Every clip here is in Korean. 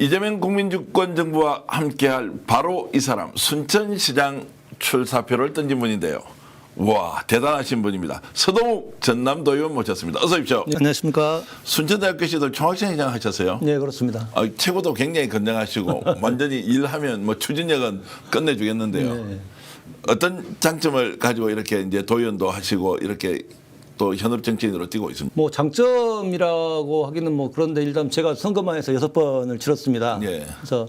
이재명 국민주권 정부와 함께할 바로 이 사람, 순천시장 출사표를 던진 분인데요. 와, 대단하신 분입니다. 서동욱 전남도의원 모셨습니다. 어서 오십시오. 네, 안녕하십니까. 순천대학교 시절 총학생회장 하셨어요. 네, 그렇습니다. 체구도 굉장히 건장하시고 완전히 일하면 뭐 추진력은 끝내주겠는데요. 네. 어떤 장점을 가지고 이렇게 이제 도의원도 하시고 이렇게 또 현업 정치인으로 뛰고 있습니다. 뭐 장점이라고 하기는 뭐 그런데 일단 제가 선거만 해서 6번을 치렀습니다. 예. 그래서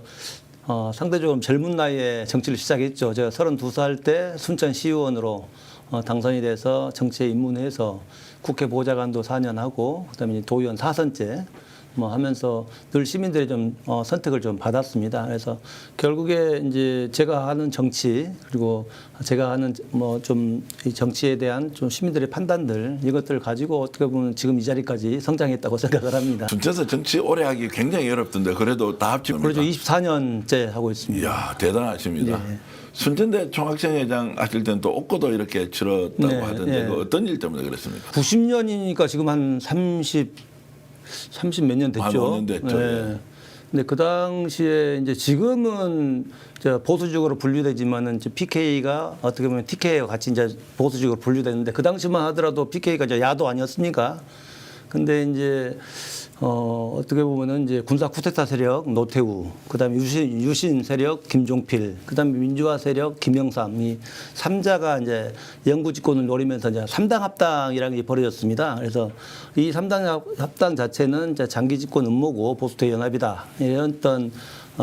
상대적으로 젊은 나이에 정치를 시작했죠. 제가 32살 때 순천시의원으로 당선이 돼서 정치에 입문해서 국회 보좌관도 4년 하고 그다음에 이제 도의원 4선째 뭐 하면서 늘 시민들의 좀 선택을 좀 받았습니다. 그래서 결국에 이제 제가 하는 정치 그리고 제가 하는 뭐 좀 이 정치에 대한 좀 시민들의 판단들 이것들을 가지고 어떻게 보면 지금 이 자리까지 성장했다고 생각을 합니다. 순천에서 정치 오래 하기 굉장히 어렵던데 그래도 다 합치면 그렇죠. 24년째 하고 있습니다. 이야, 대단하십니다. 예. 순천대 총학생회장 하실 때는 또 옥고도 이렇게 치렀다고 네, 하던데 예. 그 어떤 일 때문에 그랬습니까? 90년이니까 지금 한 30 몇 년 됐죠. 한 5년 됐죠. 예. 근데 그 당시에 이제 지금은 보수적으로 분류되지만은 PK가 어떻게 보면 TK와 같이 이제 보수적으로 분류되는데 그 당시만 하더라도 PK가 이제 야도 아니었습니까? 근데 이제 어떻게 보면은 이제 군사 쿠데타 세력 노태우, 그다음에 유신 세력 김종필, 그다음에 민주화 세력 김영삼 이 3자가 이제 영구 집권을 노리면서 이제 3당 합당이라는 게 벌어졌습니다. 그래서 이 3당 합당 자체는 이제 장기 집권 음모고 보수대 연합이다. 이런 어떤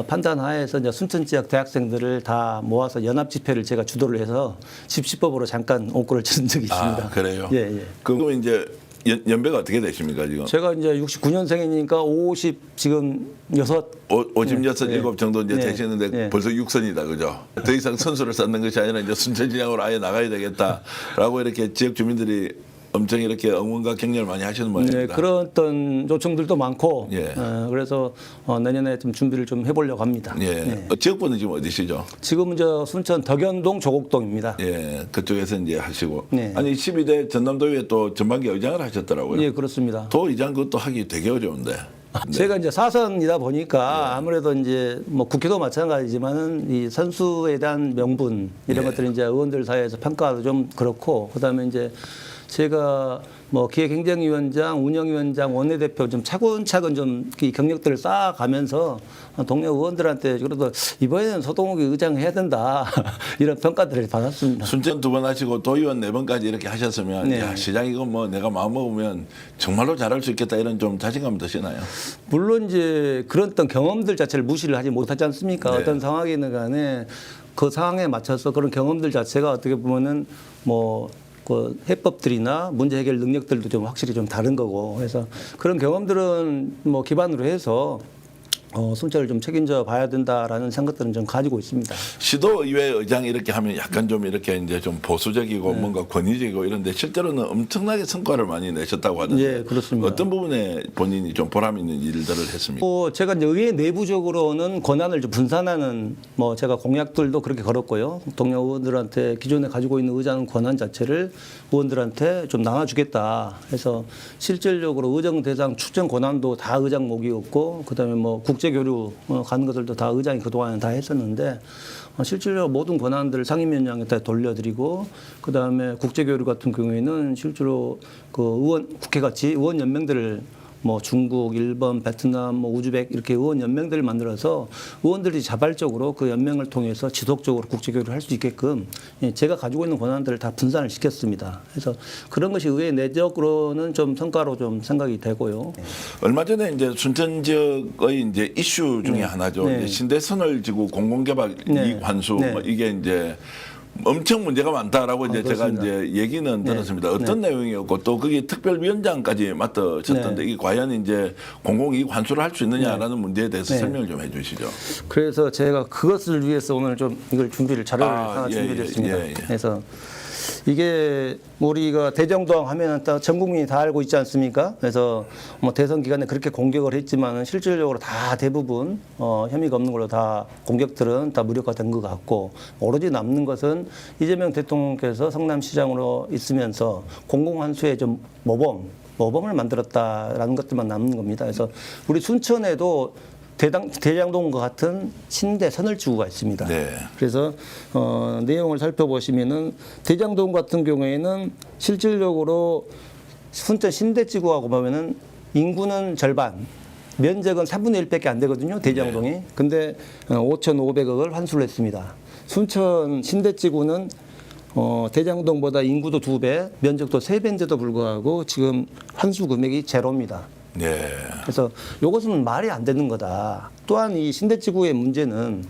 판단 하에서 이제 순천 지역 대학생들을 다 모아서 연합 집회를 제가 주도를 해서 집시법으로 잠깐 옥고를 치른 적이 있습니다. 아, 그래요? 예, 예. 그럼 이제 연배가 어떻게 되십니까 지금? 제가 이제 69년생이니까 50 지금 56, 7 네. 정도 이제 네. 되시는데 네. 벌써 6선이다, 그죠? 더 이상 선수를 쌓는 것이 아니라 이제 순천지향으로 아예 나가야 되겠다라고 이렇게 지역 주민들이 엄청 이렇게 응원과 격려를 많이 하시는 모양입니다. 네, 그런 어떤 요청들도 많고 예. 그래서 내년에 좀 준비를 좀 해보려고 합니다. 예. 네. 지역번은 지금 어디시죠? 지금은 저 순천 덕연동 조곡동입니다. 예, 그쪽에서 이제 하시고. 네. 아니 12대 전남도의회 또 전반기 의장을 하셨더라고요. 예, 그렇습니다. 도의장 그것도 하기 되게 어려운데. 네. 제가 이제 사선이다 보니까 아무래도 이제 뭐 국회도 마찬가지지만은 이 선수에 대한 명분 이런 예. 것들이 이제 의원들 사이에서 평가도 좀 그렇고 그다음에 이제 제가 뭐 기획행정위원장, 운영위원장, 원내대표 좀 차근차근 좀 이 경력들을 쌓아가면서 동료 의원들한테 그래도 이번에는 서동욱이 의장해야 된다 이런 평가들을 받았습니다. 순천 2번 하시고 도의원 4번까지 이렇게 하셨으면 네. 야, 시장 이거 뭐 내가 마음 먹으면 정말로 잘할 수 있겠다 이런 좀 자신감 드시나요? 물론 이제 그런 어떤 경험들 자체를 무시를 하지 못하지 않습니까? 네. 어떤 상황이든 간에 그 상황에 맞춰서 그런 경험들 자체가 어떻게 보면은 뭐 그 해법들이나 문제 해결 능력들도 좀 확실히 좀 다른 거고 그래서 그런 경험들은 뭐 기반으로 해서 순천을 좀 책임져 봐야 된다라는 생각들은 좀 가지고 있습니다. 시도의회 의장 이렇게 하면 약간 좀 이렇게 이제 좀 보수적이고 뭔가 권위적이고 이런데 실제로는 엄청나게 성과를 많이 내셨다고 하던데 예, 그렇습니다. 어떤 부분에 본인이 좀 보람 있는 일들을 했습니까? 제가 이제 의회 내부적으로는 권한을 좀 분산하는 뭐 제가 공약들도 그렇게 걸었고요. 동료 의원들한테 기존에 가지고 있는 의장 권한 자체를 의원들한테 좀 나눠주겠다 해서 실질적으로 의정 대상 추천 권한도 다 의장 목이었고 그다음에 뭐 국제교류 가는 것들도 다 의장이 그동안 다 했었는데 실질적으로 모든 권한들을 상임위원장한테 돌려드리고 그다음에 국제교류 같은 경우에는 실제로 그 의원 국회같이 의원 연맹들을 뭐 중국, 일본, 베트남, 뭐 우즈벡 이렇게 의원 연맹들을 만들어서 의원들이 자발적으로 그 연맹을 통해서 지속적으로 국제교류를 할 수 있게끔 제가 가지고 있는 권한들을 다 분산을 시켰습니다. 그래서 그런 것이 의회 내적으로는 좀 성과로 좀 생각이 되고요. 얼마 전에 이제 순천 지역의 이제 이슈 중에 하나죠. 네. 이제 신대선을 지고 공공개발 네. 이익 환수 네. 뭐 이게 이제 엄청 문제가 많다라고 이제 제가 그렇습니다. 이제 얘기는 네. 들었습니다. 어떤 내용이었고 또 그게 특별위원장까지 맡으셨던데 네. 이게 과연 이제 공공이익 환수를 할 수 있느냐라는 문제에 대해서 네. 설명을 좀 해주시죠. 그래서 제가 그것을 위해서 오늘 좀 이걸 자료를 하나 예, 준비를 했습니다. 예. 그래서 이게 우리가 대정동 하면 전 국민이 다 알고 있지 않습니까? 그래서 뭐 대선 기간에 그렇게 공격을 했지만은 실질적으로 다 대부분 혐의가 없는 걸로 다 공격들은 다 무력화된 것 같고 오로지 남는 것은 이재명 대통령께서 성남시장으로 있으면서 공공환수의 좀 모범을 만들었다라는 것들만 남는 겁니다. 그래서 우리 순천에도 대장동과 같은 신대 선을지구가 있습니다. 네. 그래서 내용을 살펴보시면은 대장동 같은 경우에는 실질적으로 순천 신대지구하고 보면은 인구는 절반, 면적은 3분의 1밖에 안 되거든요. 대장동이. 네. 근데 5,500억을 환수를 했습니다. 순천 신대지구는 대장동보다 인구도 2배, 면적도 3배인데도 불구하고 지금 환수 금액이 제로입니다. 네. 그래서 이것은 말이 안 되는 거다. 또한 이 신대지구의 문제는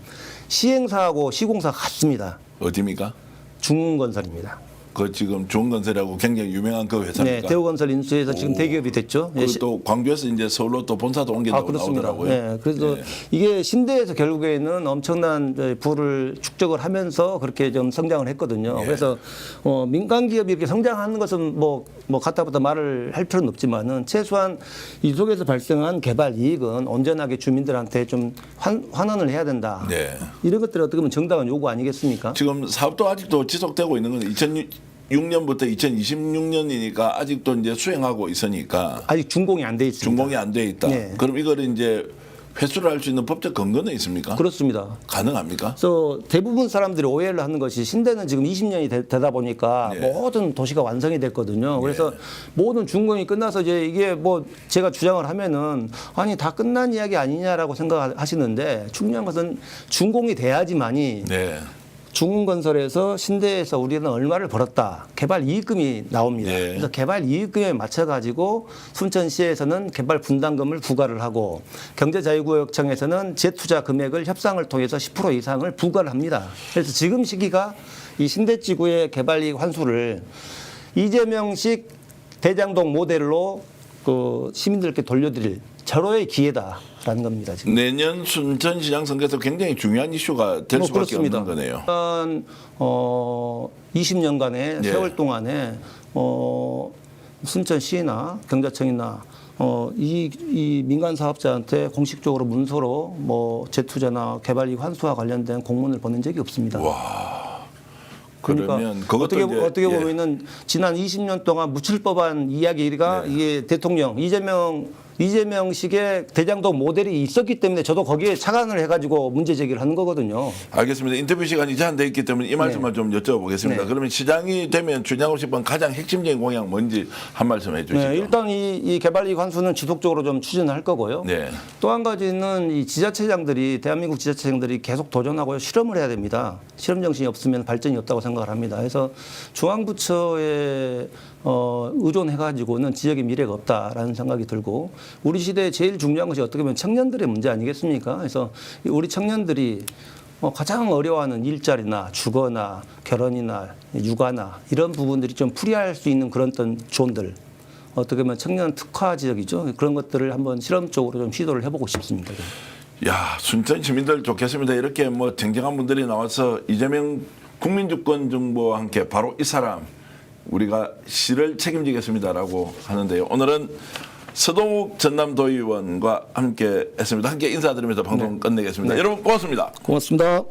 시행사하고 시공사가 같습니다. 어디입니까? 중흥건설입니다. 그 지금 좋은건설이라고 굉장히 유명한 그 회사입니까? 네, 대우건설 인수해서 지금 대기업이 됐죠. 예, 그또 광주에서 이제 서울로 또 본사도 옮긴다고 그렇습니다. 나오더라고요. 네, 그래서 네. 이게 신대에서 결국에는 엄청난 부를 축적을 하면서 그렇게 좀 성장을 했거든요. 예. 그래서 민간 기업이 이렇게 성장하는 것은 뭐 갖다부터 말을 할 필요는 없지만은 최소한 이 속에서 발생한 개발 이익은 온전하게 주민들한테 좀 환원을 해야 된다. 네. 이런 것들이 어떻게 보면 정당한 요구 아니겠습니까? 지금 사업도 아직도 지속되고 있는 건 2006년부터 2026년이니까 아직도 이제 수행하고 있으니까 아직 준공이 안 돼 있습니다. 준공이 안 돼 있다. 네. 그럼 이걸 이제 회수를 할 수 있는 법적 근거는 있습니까? 그렇습니다. 가능합니까? 그래서 대부분 사람들이 오해를 하는 것이 신대는 지금 20년이 되다 보니까 네. 모든 도시가 완성이 됐거든요. 그래서 모든 준공이 끝나서 이제 이게 뭐 제가 주장을 하면은 아니 다 끝난 이야기 아니냐라고 생각하시는데 중요한 것은 준공이 돼야지만이 네. 중흥건설에서 신대에서 우리는 얼마를 벌었다. 개발 이익금이 나옵니다. 네. 그래서 개발 이익금에 맞춰 가지고 순천시에서는 개발 분담금을 부과를 하고 경제자유구역청에서는 재투자 금액을 협상을 통해서 10% 이상을 부과를 합니다. 그래서 지금 시기가 이 신대지구의 개발 이익 환수를 이재명식 대장동 모델로 그 시민들께 돌려드릴 절호의 기회다라는 겁니다. 지금. 내년 순천시장 선거에서 굉장히 중요한 이슈가 될 수밖에 없는 거네요. 20년간의 예. 세월 동안에 순천시나 경자청이나 이 민간 사업자한테 공식적으로 문서로 뭐 재투자나 개발이익 환수와 관련된 공문을 보낸 적이 없습니다. 그러면 그러니까 그것도 어떻게 이제 보면은 지난 20년 동안 묻힐 법한 이야기가 이게 대통령 이재명식의 대장동 모델이 있었기 때문에 저도 거기에 착안을 해가지고 문제 제기를 하는 거거든요. 알겠습니다. 인터뷰 시간이 제한되어 있기 때문에 이 말씀만 좀 여쭤보겠습니다. 네. 그러면 시장이 되면 주장하고 싶은 가장 핵심적인 공약 뭔지 한 말씀 해주시죠. 네, 일단 이 개발이익 환수는 지속적으로 좀 추진할 거고요. 네. 또 한 가지는 이 지자체장들이 대한민국 지자체장들이 계속 도전하고 실험을 해야 됩니다. 실험 정신이 없으면 발전이 없다고 생각을 합니다. 그래서 중앙부처에 의존해가지고는 지역의 미래가 없다라는 생각이 들고 우리 시대에 제일 중요한 것이 어떻게 보면 청년들의 문제 아니겠습니까? 그래서 우리 청년들이 가장 어려워하는 일자리나 주거나 결혼이나 육아나 이런 부분들이 좀 풀이할 수 있는 그런 어떤 조언들 어떻게 보면 청년 특화 지역이죠. 그런 것들을 한번 실험적으로 좀 시도를 해보고 싶습니다. 야, 순천 시민들 좋겠습니다. 이렇게 뭐 쟁쟁한 분들이 나와서 이재명 국민주권정부와 함께 바로 이 사람 우리가 시를 책임지겠습니다라고 하는데요. 오늘은 서동욱 전남도의원과 함께 했습니다. 함께 인사드리면서 방송 끝내겠습니다. 네. 여러분 고맙습니다. 고맙습니다.